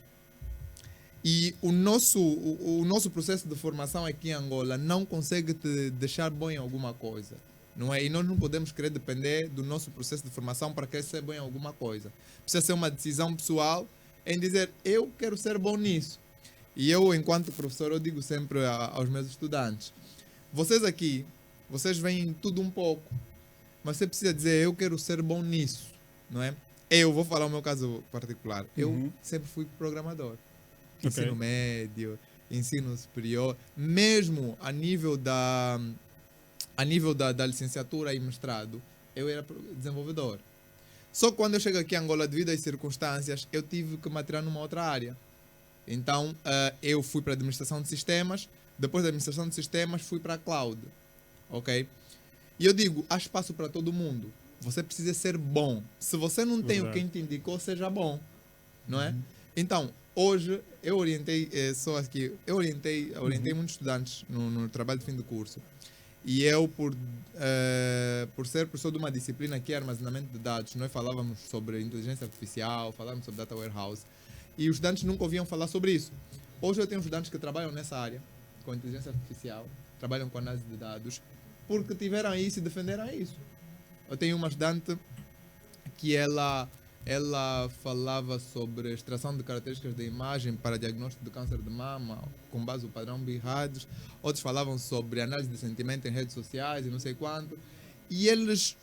E o nosso processo de formação aqui em Angola não consegue te deixar bom em alguma coisa, não é? E nós não podemos querer depender do nosso processo de formação para querer ser bom em alguma coisa. Precisa ser uma decisão pessoal em dizer, eu quero ser bom nisso. E eu, enquanto professor, eu digo sempre aos meus estudantes, vocês aqui, vocês veem tudo um pouco, mas você precisa dizer, eu quero ser bom nisso, não é? Eu vou falar o meu caso particular. Eu sempre fui programador. Ensino médio, ensino superior, mesmo a nível da licenciatura e mestrado, eu era desenvolvedor. Só que quando eu chego aqui em Angola, devido às circunstâncias, eu tive que me atirar numa outra área. Então, eu fui para a administração de sistemas, depois da administração de sistemas, fui para a cloud. Ok? E eu digo, há espaço para todo mundo. Você precisa ser bom. Se você não tem o quem te indicou, seja bom. Não é? Então, hoje, eu orientei muitos estudantes no trabalho de fim de curso. E eu, por ser professor de uma disciplina que é armazenamento de dados, nós falávamos sobre inteligência artificial, falávamos sobre data warehouse, e os estudantes nunca ouviam falar sobre isso. Hoje eu tenho estudantes que trabalham nessa área, com inteligência artificial, trabalham com análise de dados, porque tiveram isso e defenderam isso. Eu tenho uma estudante que ela falava sobre extração de características da imagem para diagnóstico de câncer de mama com base no padrão BIRADS. Outros falavam sobre análise de sentimento em redes sociais e não sei quanto. E eles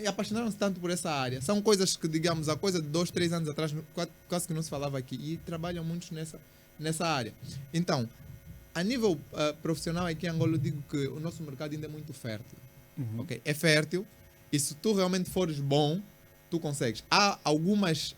apaixonaram-se tanto por essa área. São coisas que, digamos, há coisa de 2, 3 anos atrás quase que não se falava aqui. E trabalham muitos nessa área. Então, a nível profissional aqui em Angola, eu digo que o nosso mercado ainda é muito fértil. Okay? É fértil. E se tu realmente fores bom, tu consegues. Há algumas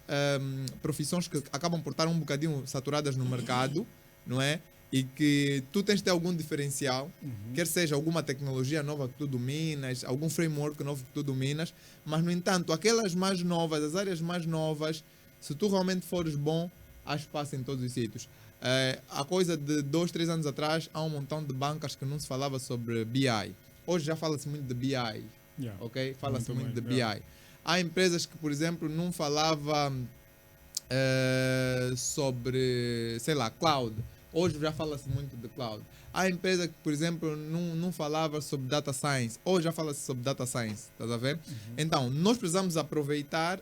profissões que acabam por estar um bocadinho saturadas no mercado, não é? E que tu tens de ter algum diferencial, quer seja alguma tecnologia nova que tu dominas, algum framework novo que tu dominas, mas, no entanto, aquelas mais novas, as áreas mais novas, se tu realmente fores bom, há espaço em todos os sítios. A coisa de 2, 3 anos atrás, há um montão de bancas que não se falava sobre BI. Hoje já fala-se muito de BI, ok? Fala-se muito de BI. Há empresas que, por exemplo, não falavam sobre, sei lá, cloud. Hoje já fala-se muito de cloud. Há empresa que, por exemplo, não falava sobre data science. Hoje já fala-se sobre data science. Estás a ver? Então, nós precisamos aproveitar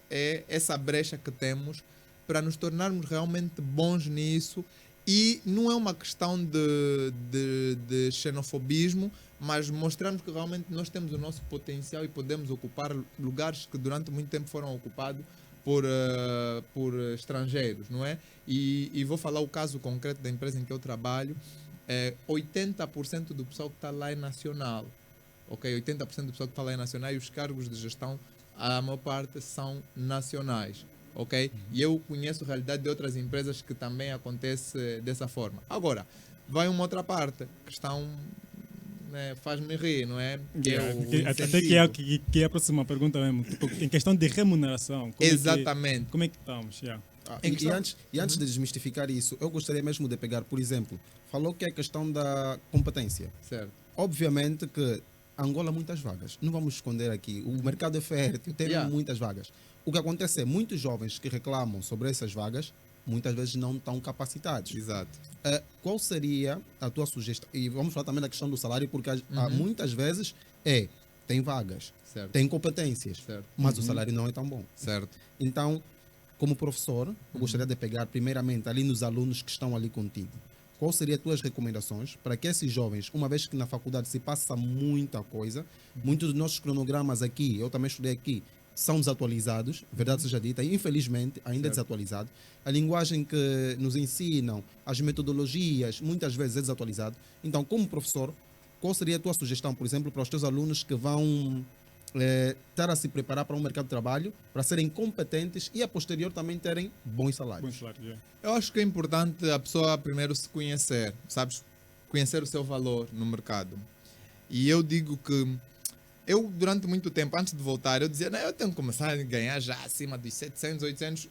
essa brecha que temos para nos tornarmos realmente bons nisso. E não é uma questão de xenofobismo, mas mostrarmos que realmente nós temos o nosso potencial e podemos ocupar lugares que durante muito tempo foram ocupados por estrangeiros, não é? E vou falar o caso concreto da empresa em que eu trabalho. 80% do pessoal que está lá é nacional. Ok? 80% do pessoal que está lá é nacional e os cargos de gestão, a maior parte são nacionais. Ok? E eu conheço a realidade de outras empresas que também acontece dessa forma. Agora, vai uma outra parte, questão, né, faz-me rir, não é? Até que é a próxima pergunta mesmo, tipo, em questão de remuneração. Exatamente. Como é que estamos? E antes de desmistificar isso, eu gostaria mesmo de pegar, por exemplo, falou que é a questão da competência. Certo. Obviamente que Angola há muitas vagas. Não vamos esconder aqui. O mercado é fértil, tem muitas vagas. O que acontece é muitos jovens que reclamam sobre essas vagas, muitas vezes não estão capacitados. Exato. Qual seria a tua sugestão? E vamos falar também da questão do salário, porque muitas vezes tem vagas, certo, tem competências, certo, mas o salário não é tão bom. Certo. Então, como professor, eu gostaria de pegar primeiramente ali nos alunos que estão ali contigo. Qual seriam as tuas recomendações para que esses jovens, uma vez que na faculdade se passa muita coisa, muitos dos nossos cronogramas aqui, eu também estudei aqui, são desatualizados, verdade seja dita, infelizmente ainda é desatualizado. A linguagem que nos ensinam, as metodologias, muitas vezes é desatualizado. Então, como professor, qual seria a tua sugestão, por exemplo, para os teus alunos que vão estar a se preparar para um mercado de trabalho, para serem competentes e a posterior também terem bons salários? Bom salário, yeah. Eu acho que é importante a pessoa primeiro se conhecer, sabes? Conhecer o seu valor no mercado. E eu digo que eu, durante muito tempo, antes de voltar, eu dizia, não, eu tenho que começar a ganhar já acima dos 700, 800.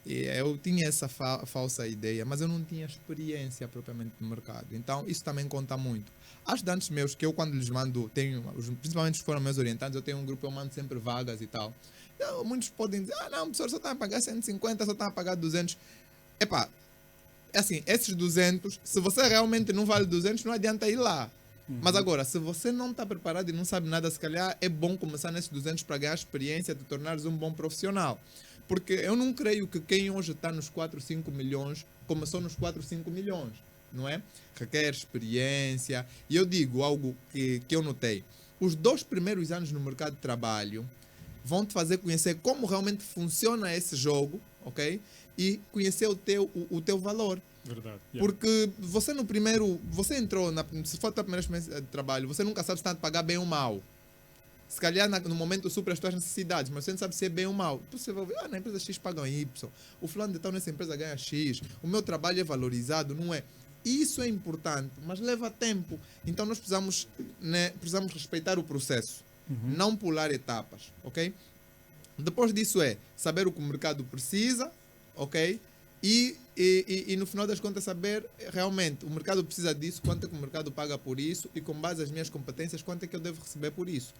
E eu tinha essa falsa ideia, mas eu não tinha experiência propriamente no mercado. Então, isso também conta muito. Há estudantes meus que eu, quando lhes mando, principalmente se foram meus orientados, eu tenho um grupo, eu mando sempre vagas e tal. Então, muitos podem dizer, não, professor, só está a pagar 150, só está a pagar 200. Epá, assim, esses 200, se você realmente não vale 200, não adianta ir lá. Mas agora, se você não está preparado e não sabe nada, se calhar é bom começar nesses 200 para ganhar experiência, te tornares um bom profissional. Porque eu não creio que quem hoje está nos 4, 5 milhões começou nos 4, 5 milhões, não é? Requer experiência. E eu digo algo que eu notei. Os 2 primeiros anos no mercado de trabalho vão te fazer conhecer como realmente funciona esse jogo, ok? E conhecer o teu valor. Verdade. Yeah. Porque você no primeiro, você entrou, se for a tua primeira experiência de trabalho, você nunca sabe se está a pagar bem ou mal. Se calhar no momento supra as tuas necessidades, mas você não sabe se é bem ou mal. Você vai ver, na empresa X pagam Y, o fulano de tal nessa empresa ganha X, o meu trabalho é valorizado, não é? Isso é importante, mas leva tempo. Então nós precisamos respeitar o processo, não pular etapas, ok? Depois disso saber o que o mercado precisa, ok? E no final das contas saber realmente o mercado precisa disso, quanto é que o mercado paga por isso e com base nas minhas competências, quanto é que eu devo receber por isso.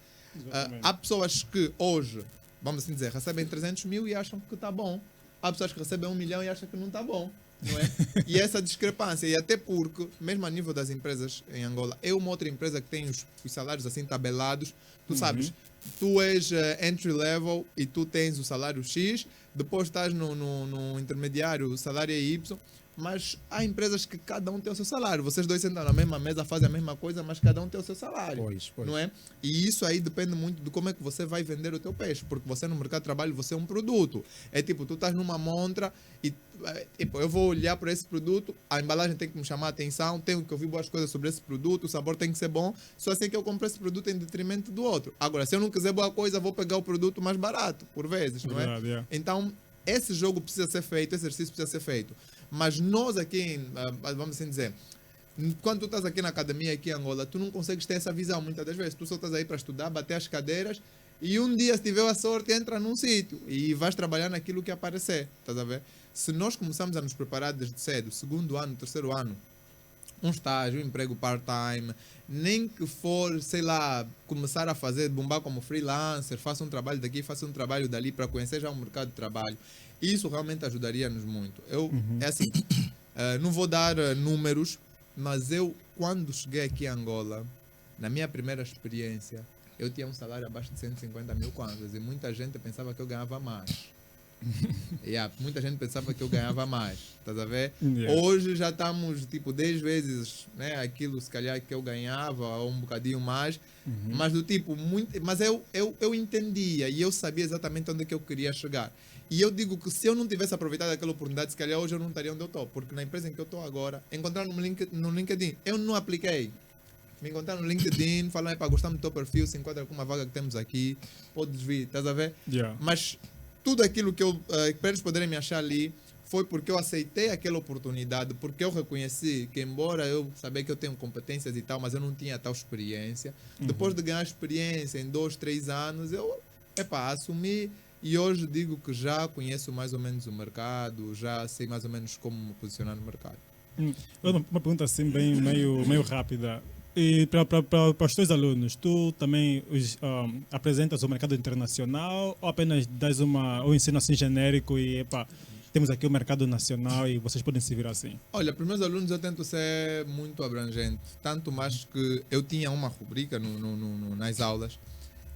Há pessoas que hoje, vamos assim dizer, recebem 300 mil e acham que está bom. Há pessoas que recebem 1 milhão e acham que não está bom, não é? E essa discrepância, e até porque, mesmo a nível das empresas em Angola, é uma outra empresa que tem os salários assim tabelados. Tu sabes, tu és entry level e tu tens o salário X, depois estás no intermediário, o salário é Y, mas há empresas que cada um tem o seu salário. Vocês dois sentam na mesma mesa, fazem a mesma coisa, mas cada um tem o seu salário. Pois. Não é? E isso aí depende muito de como é que você vai vender o teu peixe, porque você no mercado de trabalho, você é um produto. É tipo, tu estás numa montra e tipo, eu vou olhar para esse produto, a embalagem tem que me chamar a atenção, tenho que ouvir boas coisas sobre esse produto, o sabor tem que ser bom, só assim que eu compro esse produto em detrimento do outro. Agora, se eu não quiser boa coisa, vou pegar o produto mais barato, por vezes, não é? Verdade, yeah. Então, esse jogo precisa ser feito, esse exercício precisa ser feito. Mas nós aqui, vamos assim dizer, quando tu estás aqui na academia, aqui em Angola, tu não consegues ter essa visão muitas das vezes. Tu só estás aí para estudar, bater as cadeiras e um dia, se tiver a sorte, entra num sítio e vais trabalhar naquilo que aparecer. Estás a ver? Se nós começamos a nos preparar desde cedo, segundo ano, terceiro ano, um estágio, um emprego part-time, nem que for, sei lá, começar a bombar como freelancer, faça um trabalho daqui, faça um trabalho dali para conhecer já o mercado de trabalho. Isso realmente ajudaria-nos muito. É assim, não vou dar números, mas eu, quando cheguei aqui a Angola, na minha primeira experiência, eu tinha um salário abaixo de 150 mil kwanzas e muita gente pensava que eu ganhava mais. Muita gente pensava que eu ganhava mais, estás a ver? Yeah. Hoje já estamos tipo 10 vezes, né, aquilo se calhar que eu ganhava ou um bocadinho mais, mas do tipo, mas eu entendia e eu sabia exatamente onde é que eu queria chegar. E eu digo que se eu não tivesse aproveitado aquela oportunidade, se calhar hoje eu não estaria onde eu estou, porque na empresa em que eu estou agora, encontraram no LinkedIn, eu não apliquei. Me encontraram no LinkedIn, falaram, gostamos do teu perfil, se encontra com uma vaga que temos aqui, podes vir, estás a ver? Yeah. Mas tudo aquilo que para eles poderem me achar ali foi porque eu aceitei aquela oportunidade, porque eu reconheci que, embora eu sabia que eu tenho competências e tal, mas eu não tinha tal experiência. Depois de ganhar experiência em 2, 3 anos, eu assumi e hoje digo que já conheço mais ou menos o mercado, já sei mais ou menos como me posicionar no mercado. Uma pergunta assim, bem meio rápida. E para os teus alunos, tu também apresentas o mercado internacional ou apenas dás um ensino assim genérico e temos aqui o mercado nacional e vocês podem se virar assim? Olha, para os meus alunos eu tento ser muito abrangente, tanto mais que eu tinha uma rubrica nas aulas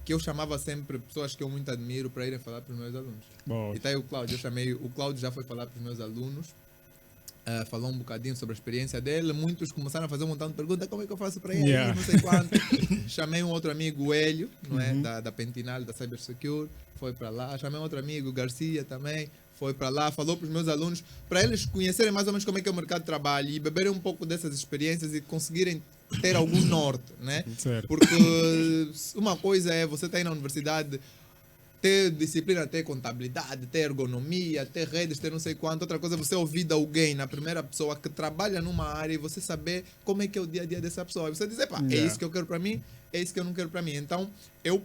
que eu chamava sempre pessoas que eu muito admiro para irem falar para os meus alunos. Bom. E tá aí o Cláudio, o Cláudio já foi falar para os meus alunos falou um bocadinho sobre a experiência dele. Muitos começaram a fazer um montão de perguntas: como é que eu faço para ir? Yeah. Não sei quanto. Chamei um outro amigo, o Hélio, não é? Da Pentinal, da Cybersecure, foi para lá. Chamei um outro amigo, o Garcia também, foi para lá. Falou para os meus alunos, para eles conhecerem mais ou menos como é que é o mercado de trabalho e beberem um pouco dessas experiências e conseguirem ter algum norte, né? Certo. Porque uma coisa é você estar aí na universidade, ter disciplina, ter contabilidade, ter ergonomia, ter redes, ter não sei quanto. Outra coisa é você ouvir de alguém, na primeira pessoa que trabalha numa área, e você saber como é que é o dia a dia dessa pessoa. E você dizer, pá, é isso que eu quero para mim, é isso que eu não quero para mim. Então, eu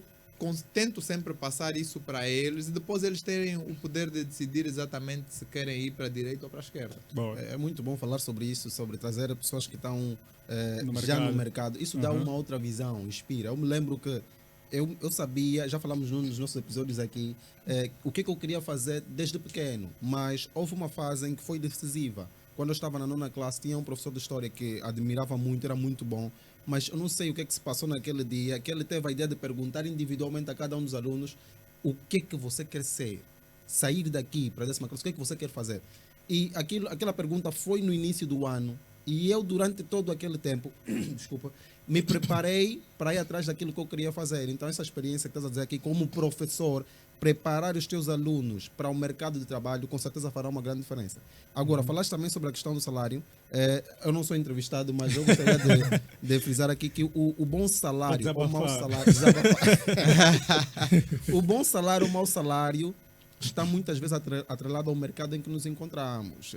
tento sempre passar isso para eles e depois eles terem o poder de decidir exatamente se querem ir para a direita ou para a esquerda. Boa. É muito bom falar sobre isso, sobre trazer pessoas que estão No já no mercado. mercado. Isso dá uma outra visão, inspira. Eu me lembro que eu sabia, já falamos nos nossos episódios aqui, o que eu queria fazer desde pequeno, mas houve uma fase em que foi decisiva. Quando eu estava na 9ª classe, tinha um professor de história que admirava muito, era muito bom, mas eu não sei o que é que se passou naquele dia, que ele teve a ideia de perguntar individualmente a cada um dos alunos o que é que você quer ser, sair daqui para a 10ª classe, o que é que você quer fazer? E aquela pergunta foi no início do ano, e eu durante todo aquele tempo, desculpa, me preparei para ir atrás daquilo que eu queria fazer. Então essa experiência que estás a dizer aqui como professor, preparar os teus alunos para o mercado de trabalho, com certeza fará uma grande diferença. Agora, falaste também sobre a questão do salário. Eu não sou entrevistado, mas eu gostaria de frisar aqui que o bom salário, ou mau salário, o bom salário ou mau salário está muitas vezes atrelado ao mercado em que nos encontramos.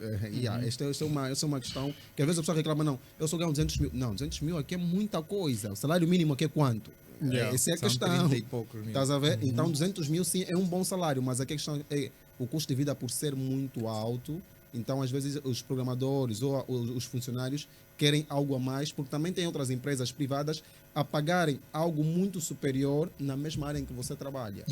Esta é uma questão que às vezes a pessoa reclama, não, eu só ganho 200 mil. Não, 200 mil aqui é muita coisa. O salário mínimo aqui é quanto? Essa é a São questão. 30 e poucos mil. Estás a ver? Então 200 mil sim é um bom salário, mas a questão é o custo de vida por ser muito alto. Então às vezes os programadores ou os funcionários querem algo a mais, porque também tem outras empresas privadas a pagarem algo muito superior na mesma área em que você trabalha.